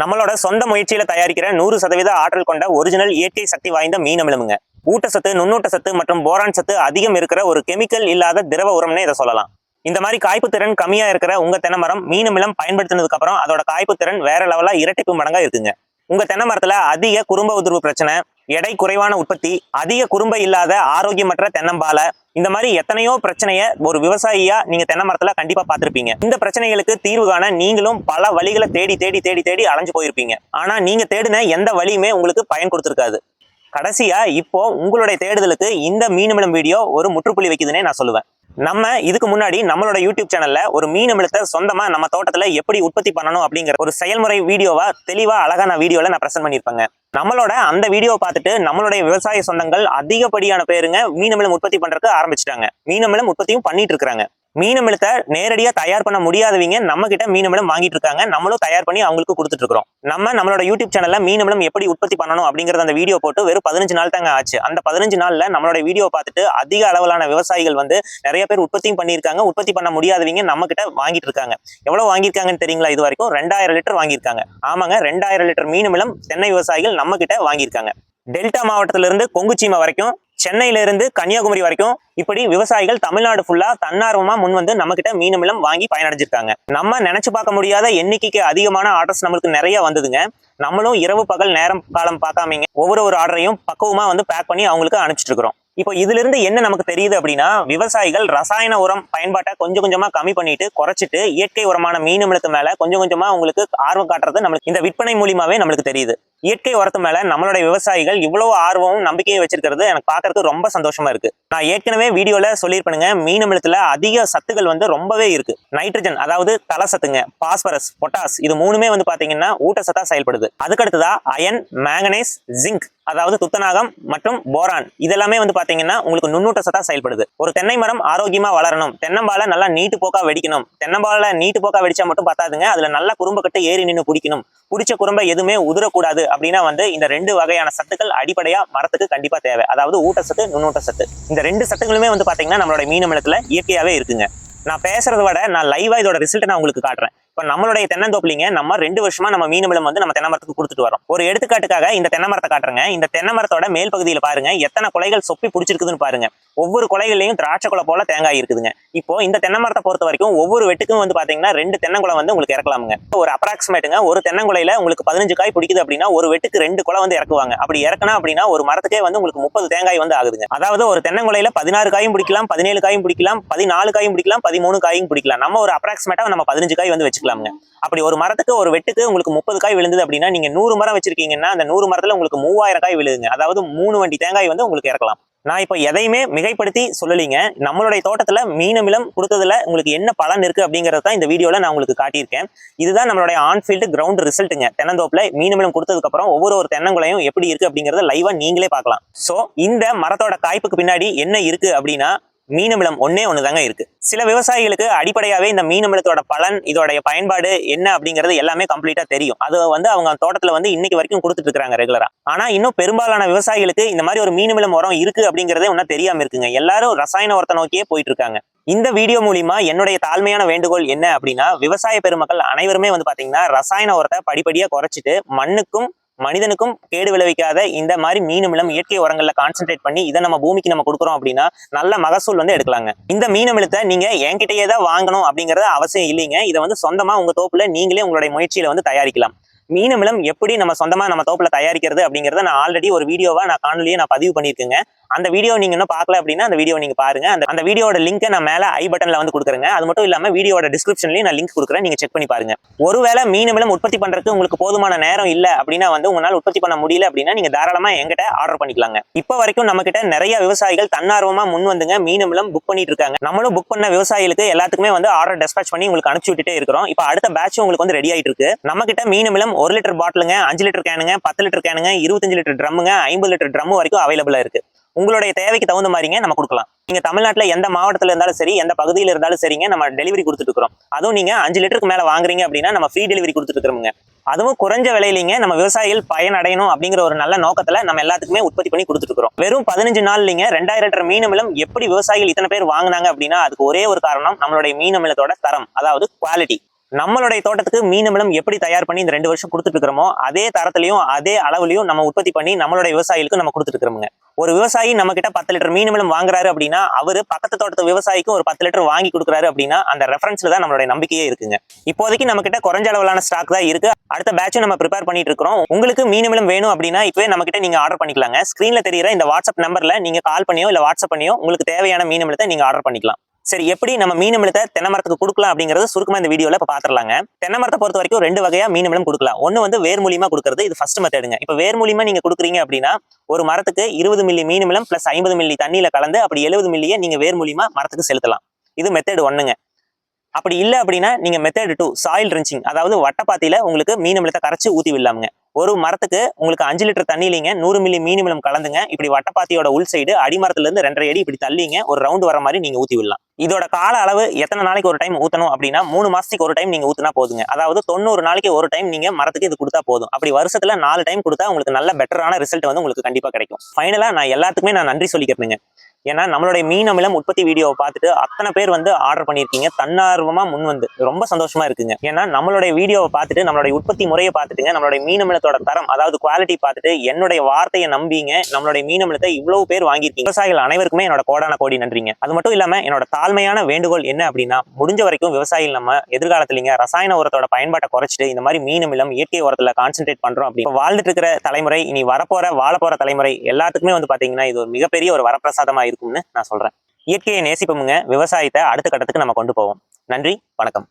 நம்மளோட சொந்த முயற்சியில தயாரிக்கிற 100% ஆற்றல் கொண்ட ஒரிஜினல் இயற்கை சக்தி வாய்ந்த மீன் அமிலமுங்க. ஊட்டச்சத்து, நுண்ணூட்ட சத்து மற்றும் போரான் சத்து அதிகம் இருக்கிற ஒரு கெமிக்கல் இல்லாத திரவ உரம்னே இதை சொல்லலாம். இந்த மாதிரி காய்ப்பு திறன் கம்மியா இருக்கிற உங்க தென்னை மரம் மீன் அமிலம் பயன்படுத்தினதுக்கு அப்புறம் அதோட காய்ப்பு திறன் வேற லெவலா இரட்டிப்பு மடங்கா இருக்குங்க. உங்க தென்னை மரத்துல அதிக குறும்ப உதிர்வு பிரச்சனை, எடை குறைவான உற்பத்தி, அதிக குறும்ப இல்லாத ஆரோக்கியமற்ற தென்னம்பாலை, இந்த மாதிரி எத்தனையோ பிரச்சனைய ஒரு விவசாயியா நீங்க தென்னை மரத்துல கண்டிப்பா பார்த்திருப்பீங்க. இந்த பிரச்சனைகளுக்கு தீர்வு காண நீங்களும் பல வழிகளை தேடி தேடி தேடி தேடி அலைஞ்சு போயிருப்பீங்க. ஆனா நீங்க தேடின எந்த வழியுமே உங்களுக்கு பயன் கொடுத்திருக்காது. கடைசியா இப்போ உங்களுடைய தேடுதலுக்கு இந்த மீன் அமிலம் வீடியோ ஒரு முற்றுப்புள்ளி வைக்குதுன்னே நான் சொல்லுவேன். நம்ம இதுக்கு முன்னாடி நம்மளோட யூடியூப் சேனல்ல ஒரு மீன் அமிலத்தை சொந்தமா நம்ம தோட்டத்துல எப்படி உற்பத்தி பண்ணணும் அப்படிங்கிற ஒரு செயல்முறை வீடியோவா தெளிவா அழகான வீடியோல நான் பிரசன்ட் பண்ணியிருப்பேங்க. நம்மளோட அந்த வீடியோ பார்த்துட்டு நம்மளுடைய விவசாய சொந்தங்கள் அதிகப்படியான பேருங்க மீன் அமிலம் உற்பத்தி பண்றதுக்கு ஆரம்பிச்சிட்டாங்க. மீன் அமிலம் உற்பத்தியும் பண்ணிட்டு இருக்காங்க. மீன் அமிலத்தை நேரடியா தயார் பண்ண முடியாதவங்க நம்ம கிட்ட மீன் அமிலம் வாங்கிட்டு இருக்காங்க. நம்மளும் தயார் பண்ணி அவங்களுக்கு கொடுத்துட்டு இருக்கிறோம். நம்மளோட யூடியூப் சேனல்ல மீன் அமிலம் எப்படி உற்பத்தி பண்ணணும் அப்படிங்கறது அந்த வீடியோ போட்டு வெறும் 15 நாள் தாங்க ஆச்சு. அந்த 15 நாள்ல நம்மளோட வீடியோ பார்த்துட்டு அதிக அளவிலான விவசாயிகள் வந்து நிறைய பேர் உற்பத்தியும் பண்ணியிருக்காங்க. உற்பத்தி பண்ண முடியாதவங்க நம்ம கிட்ட வாங்கிட்டு இருக்காங்க. எவ்வளவு வாங்கியிருக்காங்கன்னு தெரியுங்களா? இது வரைக்கும் 2000 லிட்டர் வாங்கியிருக்காங்க. ஆமாங்க, 2000 லிட்டர் மீன் அமிலம் தென்னை விவசாயிகள் நம்ம கிட்ட வாங்கியிருக்காங்க. டெல்டா மாவட்டத்தில இருந்து கொங்குச்சீமை வரைக்கும், சென்னையில இருந்து கன்னியாகுமரி வரைக்கும் இப்படி விவசாயிகள் தமிழ்நாடு ஃபுல்லா தன்னார்வமா முன் வந்து நம்ம கிட்ட மீன் அமிலம் வாங்கி பயனடைஞ்சிருக்காங்க. நம்ம நினைச்சு பார்க்க முடியாத எண்ணிக்கைக்கு அதிகமான ஆர்டர்ஸ் நம்மளுக்கு நிறைய வந்ததுங்க. நம்மளும் இரவு பகல் நேரம் காலம் பார்க்காமங்க ஒவ்வொரு ஆர்டரையும் பக்குவமா வந்து பேக் பண்ணி அவங்களுக்கு அனுப்பிச்சிட்டு இருக்கிறோம். இப்போ இதுல இருந்து என்ன நமக்கு தெரியுது அப்படின்னா, விவசாயிகள் ரசாயன உரம் பயன்பாட்டை கொஞ்சம் கொஞ்சமா கம்மி பண்ணிட்டு குறைச்சிட்டு இயற்கை உரமான மீன் அமிலத்து மேல கொஞ்சம் கொஞ்சமா உங்களுக்கு ஆர்வம் காட்டுறது நம்மளுக்கு இந்த விற்பனை மூலியமாவே நம்மளுக்கு தெரியுது. இயற்கை உரத்து மேல நம்மளுடைய விவசாயிகள் இவ்வளவு ஆர்வமும் நம்பிக்கையும் வச்சிருக்கிறது எனக்கு பார்க்கறதுக்கு ரொம்ப சந்தோஷமா இருக்கு. நான் ஏற்கனவே வீடியோல சொல்லியிருப்பேனுங்க, மீன் அமிலத்துல அதிக சத்துக்கள் வந்து ரொம்பவே இருக்கு. நைட்ரஜன் அதாவது தலை சத்துங்க, பாஸ்பரஸ், பொட்டாஸ், இது மூணுமே வந்து பாத்தீங்கன்னா ஊட்டச்சத்தா செயல்படுது. அதுக்கடுத்துதான் அயன், மேங்கனீஸ், ஜிங்க் அதாவது துத்தநாகம் மற்றும் போரான், இதெல்லாமே வந்து பாத்தீங்கன்னா உங்களுக்கு நுண்ணூட்ட சத்தா செயல்படுது. ஒரு தென்னை மரம் ஆரோக்கியமா வளரணும், தென்னம்பாலை நல்லா நீட்டு போக்கா வெடிக்கணும். தென்னம்பாலை நீட்டு போக்கா வெடிச்சா மட்டும் பார்த்தாதுங்க, அதுல நல்ல குறும்ப கட்டு ஏறி நின்று பிடிக்கணும். பிடிச்ச குறும்பை எதுவுமே உதிரக்கூடாது அப்படின்னா வந்து இந்த 2 வகையான சத்துக்கள் அடிப்படையா மரத்துக்கு கண்டிப்பா தேவை. அதாவது ஊட்டச்சத்து, நுண்ணூட்ட சத்து. இந்த 2 சத்துக்களுமே வந்து பாத்தீங்கன்னா நம்மளோட மீன் அமிலத்துல இயற்கையாவே இருக்குங்க. நான் பேசுறத விட நான் லைவா இதோட ரிசல்ட் நான் உங்களுக்கு காட்டுறேன். இப்ப நம்மளுடைய தென்னந்தோப்புலிங்க நம்ம 2 வருஷமா நம்ம மீன் அமிலம் வந்து நம்ம தென்னை மரத்துக்கு கொடுத்துட்டு வரோம். ஒரு எடுத்துக்காட்டுக்காக இந்த தென்னை மரத்தை காட்டுறேங்க. இந்த தென்னை மரத்தோட மேல் பகுதியில பாருங்க எத்தனை குலைகள் சொப்பி பிடிச்சிருக்குதுன்னு பாருங்க. ஒவ்வொரு குலைகள்லையும் திராட்சை குலை போல தேங்காய் இருக்குதுங்க. இப்போ இந்த தென்னை மரத்தை பொறுத்த வரைக்கும் ஒவ்வொரு வெட்டுக்கும் வந்து பாத்தீங்கன்னா 2 தென்னங்குலை வந்து உங்களுக்கு இறக்கலாமுங்க. ஒரு அப்ராக்சிமேட்டுங்க, ஒரு தென்னங்குலையில உங்களுக்கு 15 காய் பிடிக்குது அப்படின்னா ஒரு வெட்டுக்கு 2 குலை வந்து இறக்குவாங்க. அப்படி இறக்கணும் அப்படின்னா ஒரு மரத்துக்கே வந்து உங்களுக்கு 30 தேங்காய் வந்து ஆகுதுங்க. அதாவது ஒரு தென்னங்குலையில 16 காயும் பிடிக்கலாம், 17 காயும் பிடிக்கலாம், 14 காயும் பிடிக்கலாம், 13 காயும் பிடிக்கலாம். நம்ம ஒரு அப்ராக்சிமேட்டா நம்ம 15 காய் வந்து வச்சுக்கலாமுங்க. அப்படி ஒரு மரத்துக்கு ஒரு வெட்டுக்கு உங்களுக்கு 30 காய் விழுந்தது அப்படின்னா நீங்க 100 மரம் வச்சிருக்கீங்கன்னா அந்த 100 மரத்துல உங்களுக்கு 3000 காய் விழுதுங்க. அதாவது 3 வண்டி தேங்காய் வந்து உங்களுக்கு இறக்கலாம். நான் இப்போ எதையுமே மிகைப்படுத்தி சொல்லலீங்க. நம்மளுடைய தோட்டத்துல மீன் அமிலம் கொடுத்ததுல உங்களுக்கு என்ன பலன் இருக்கு அப்படிங்கறத தான் இந்த வீடியோல நான் உங்களுக்கு காட்டியிருக்கேன். இதுதான் நம்மளுடைய ஆன்ஃபீல்டு கிரவுண்ட் ரிசல்ட்டுங்க. தென்னந்தோப்புல மீன் அமிலம் கொடுத்ததுக்கு அப்புறம் ஒவ்வொரு தென்னங்குலையும் எப்படி இருக்கு அப்படிங்கறத லைவா நீங்களே பார்க்கலாம். சோ இந்த மரத்தோட காய்ப்புக்கு பின்னாடி என்ன இருக்கு அப்படின்னா மீன் அமிலம் ஒண்ணுதாங்க இருக்கு. சில விவசாயிகளுக்கு அடிப்படையாவே இந்த மீன் அமிலத்தோட பலன், இதோடைய பயன்பாடு என்ன அப்படிங்கிறது எல்லாமே கம்ப்ளீட்டா தெரியும். அது வந்து அவங்க தோட்டத்துல வந்து இன்னைக்கு வரைக்கும் கொடுத்துட்டு இருக்காங்க ரெகுலரா. ஆனா இன்னும் பெரும்பாலான விவசாயிகளுக்கு இந்த மாதிரி ஒரு மீன் அமிலம் உரம் இருக்கு அப்படிங்கறதே ஒன்னும் தெரியாம இருக்குங்க. எல்லாரும் ரசாயன உரத்தை நோக்கியே போயிட்டு இருக்காங்க. இந்த வீடியோ மூலியமா என்னுடைய தாழ்மையான வேண்டுகோள் என்ன அப்படின்னா, விவசாய பெருமக்கள் அனைவருமே வந்து பாத்தீங்கன்னா ரசாயன உரத்தை படிப்படியா குறைச்சிட்டு மண்ணுக்கும் மனிதனுக்கும் கேடு விளைவிக்காத இந்த மாதிரி மீன் அமிலம் இயற்கை உரங்கள்ல கான்சென்ட்ரேட் பண்ணி இதை நம்ம பூமிக்கு நம்ம கொடுக்குறோம் அப்படின்னா நல்ல மகசூல் வந்து எடுக்கலாங்க. இந்த மீன் அமிலத்தை நீங்க என்கிட்டயே தான் வாங்கணும் அப்படிங்கறது அவசியம் இல்லைங்க. இதை வந்து சொந்தமா உங்க தோப்புல நீங்களே உங்களுடைய முயற்சியில வந்து தயாரிக்கலாம். மீன் அமிலம் எப்படி நம்ம சொந்தமா நம்ம தோப்புல தயாரிக்கிறது அப்படிங்கறத நான் ஆல்ரெடி ஒரு வீடியோவா நான் காணொலியை நான் பதிவு பண்ணியிருக்கேங்க. அந்த வீடியோ நீங்க இன்னும் பார்க்கல அப்படின்னா அந்த வீடியோ நீங்க பாருங்க. அந்த வீடியோட லிங்கை நான் மேல ஐ பட்டன்ல வந்து கொடுக்குறேங்க. அது மட்டும் இல்லாம வீடியோட டிஸ்கிரிப்ஷன்லயும் நான் லிங்க் கொடுக்குறேன், நீங்க செக் பண்ணி பாருங்க. ஒருவேளை மீன் அமிலம் உற்பத்தி பண்றதுக்கு உங்களுக்கு போதுமான நேரம் இல்ல அப்படின்னா வந்து உங்களால உற்பத்தி பண்ண முடியல அப்படின்னா நீங்க தாராளமா எங்கிட்ட ஆர்டர் பண்ணிக்கலாங்க. இப்ப வரைக்கும் நம்ம கிட்ட நிறைய விவசாயிகள் தன்னார்வமா முன் வந்துங்க மீன் அமிலம் புக் பண்ணிட்டு இருக்காங்க. நம்மளும் புக் பண்ண விவசாயிகளுக்கு எல்லாத்துக்குமே வந்து ஆர்டர் டெஸ்பாச் பண்ணி உங்களுக்கு அனுப்பிச்சு விட்டுட்டே இருக்கிறோம். இப்ப அடுத்த பேட்ச் உங்களுக்கு வந்து ரெடி ஆயிட்டு இருக்கு. நம்ம கிட்ட மீன் அமிலம் 1 லிட்டர் பாட்டிலுங்க, 5 லிட்டர் கேனுங்க, 10 லிட்டர் கேனுங்க, 25 லிட்டர் ட்ரம்முங்க, 50 லிட்டர் ட்ரம் வரைக்கும் அவைலபிளா இருக்கு. உங்களுடைய தேவைக்கு தகுந்த மாதிரிங்க நம்ம கொடுக்கலாம். நீங்க தமிழ்நாட்டுல எந்த மாவட்டத்துல இருந்தாலும் சரி, எந்த பகுதியில இருந்தாலும் சரிங்க, நம்ம டெலிவரி கொடுத்துட்டு இருக்கிறோம். அதுவும் நீங்க 5 லிட்டருக்கு மேல வாங்குறீங்க அப்படின்னா நம்ம ஃப்ரீ டெலிவரி கொடுத்துட்டு இருக்கிறோங்க. அதுவும் குறைஞ்ச விலையிலிங்க நம்ம விவசாயிகள் பயன் அடையணும் அப்படிங்கிற ஒரு நல்ல நோக்கத்துல நம்ம எல்லாத்துக்குமே உற்பத்தி பண்ணி கொடுத்துட்டு இருக்கிறோம். வெறும் 15 நாள்லீங்க 2000 லிட்டர் மீன் அமிலம் எப்படி விவசாயிகள் இத்தனை பேர் வாங்கினாங்க அப்படின்னா அதுக்கு ஒரே ஒரு காரணம் நம்மளுடைய மீன் அமிலத்தோட தரம், அதாவது குவாலிட்டி. நம்மளுடைய தோட்டத்துக்கு மீன் அமிலம் எப்படி தயார் பண்ணி இந்த 2 வருஷம் கொடுத்துட்டு இருக்கிறோமோ அதே தரத்திலையும் அதே அளவுலையும் நம்ம உற்பத்தி பண்ணி நம்மளுடைய விவசாயிகளுக்கு நம்ம கொடுத்துட்டு இருக்கிறோமுங்க. ஒரு விவசாயி நம்ம கிட்ட 10 லிட்டர் மீன் அமிலம் வாங்குறாரு அப்படின்னா அவரு பக்கத்து தோட்டத்து விவசாயிக்கும் ஒரு 10 லிட்டர் வாங்கி கொடுக்குறாரு அப்படின்னா அந்த ரெஃபரன்ஸ்ல தான் நம்மளுடைய நம்பிக்கையே இருக்குங்க. இப்போதைக்கு நம்ம கிட்ட குறைஞ்ச அளவிலான ஸ்டாக் தான் இருக்கு. அடுத்த பேட்சும் நம்ம ப்ரிப்பேர் பண்ணிட்டு இருக்கிறோம். உங்களுக்கு மீன் அமிலம் வேணும் அப்படின்னா இப்பவே நம்ம கிட்ட நீங்க ஆர்டர் பண்ணிக்கலாங்க. ஸ்கிரீன்ல தெரியுற இந்த வாட்ஸ்அப் நம்பர்ல நீங்க கால் பண்ணியோ இல்ல வாட்ஸ்அப் பண்ணியோ உங்களுக்கு தேவையான மீன் அமிலத்தை நீங்க ஆர்டர் பண்ணிக்கலாம். சரி, எப்படி நம்ம மீன் அமிலத்தை தென்னை மரத்துக்கு கொடுக்கலாம் அப்படிங்கறது சுருக்கமா இந்த வீடியோல இப்ப பாத்துறலாங்க. தென்னை மரத்தை பொறுத்த வரைக்கும் 2 வகையா மீன் அமிலம் கொடுக்கலாம். ஒன்னு வந்து வேர் மூலியமா கொடுக்கறது, இது ஃபர்ஸ்ட் மெத்தடுங்க. இப்ப வேர் மூலியமா நீங்க கொடுக்குறீங்க அப்படின்னா ஒரு மரத்துக்கு 20 மில்லி மீன் அமிலம் பிளஸ் 50 மில்லி தண்ணியில கலந்து அப்படி 70 மில்லியை நீங்க வேர் மூலியமா மரத்துக்கு செலுத்தலாம். இது மெத்தட் 1ங்க. அப்படி இல்ல அப்படின்னா நீங்க மெத்தட் 2 சாயில் ட்ரென்ச்சிங், அதாவது வட்டப்பாத்தியில உங்களுக்கு மீன் அமிலத்தை கரைச்சு ஊத்தி விடலாமுங்க. ஒரு மரத்துக்கு உங்களுக்கு 5 லிட்டர் தண்ணியிலிங்க 100 மில்லி மீன் அமிலம் கலந்துங்க இப்படி வட்டப்பாத்தியோட உள் சைடு அடிமரத்துல இருந்து 2.5 அடி இப்படி தள்ளிங்க ஒரு ரவுண்ட் வர மாதிரி நீங்க ஊத்தி விடலாம். இதோட கால அளவு எத்தனை நாளைக்கு ஒரு டைம் ஊத்தணும் அப்படின்னா 3 மாசத்துக்கு ஒரு டைம் நீங்க ஊத்துனா போதுங்க. அதாவது 90 நாளைக்கு ஒரு டைம் நீங்க மரத்துக்கு இது கொடுத்தா போதும். அப்படி வருஷத்துல 4 டைம் கொடுத்தா உங்களுக்கு நல்ல பெட்டரான ரிசல்ட் வந்து உங்களுக்கு கண்டிப்பா கிடைக்கும். ஃபைனலா நான் எல்லாத்துக்குமே நான் நன்றி சொல்லிக்கிறேங்க. ஏன்னா நம்மளுடைய மீன் அமிலம் உற்பத்தி வீடியோவை பார்த்துட்டு அத்தனை பேர் வந்து ஆர்டர் பண்ணியிருக்கீங்க. தன்னார்வமா முன் வந்து ரொம்ப சந்தோஷமா இருக்குங்க. ஏன்னா நம்மளுடைய வீடியோவை பார்த்துட்டு நம்மளுடைய உற்பத்தி முறையை பார்த்துட்டுங்க நம்மளுடைய மீன் அமிலத்தோட தரம் அதாவது குவாலிட்டி பார்த்துட்டு என்னுடைய வார்த்தையை நம்பிங்க நம்மளுடைய மீன் அமிலத்தை இவ்வளவு பேர் வாங்கியிருக்கீங்க. விவசாயிகள் அனைவருக்குமே என்னோட கோடான கோடி நன்றிங்க. அது மட்டும் இல்லாம என்னோட தாழ்மையான வேண்டுகோள் என்ன அப்படின்னா முடிஞ்ச வரைக்கும் விவசாயிகள் நம்ம எதிர்காலத்திலங்க ரசாயன உரத்தோட பயன்பாட்டை குறைச்சிட்டு இந்த மாதிரி மீன் அமிலம் இயற்கை உரத்துல கான்சென்ட்ரேட் பண்றோம். அப்படி வாழ்ந்துட்டு இருக்கிற தலைமுறை இனி வாழப்போற தலைமுறை எல்லாத்துக்குமே வந்து பாத்தீங்கன்னா இது ஒரு மிகப்பெரிய ஒரு வரப்பிரசாதமா இருக்கும்னு நான் சொல்றேன். இயற்கையை நேசிப்போமுங்க, விவசாயத்தை அடுத்த கட்டத்துக்கு நம்ம கொண்டு போவோம். நன்றி, வணக்கம்.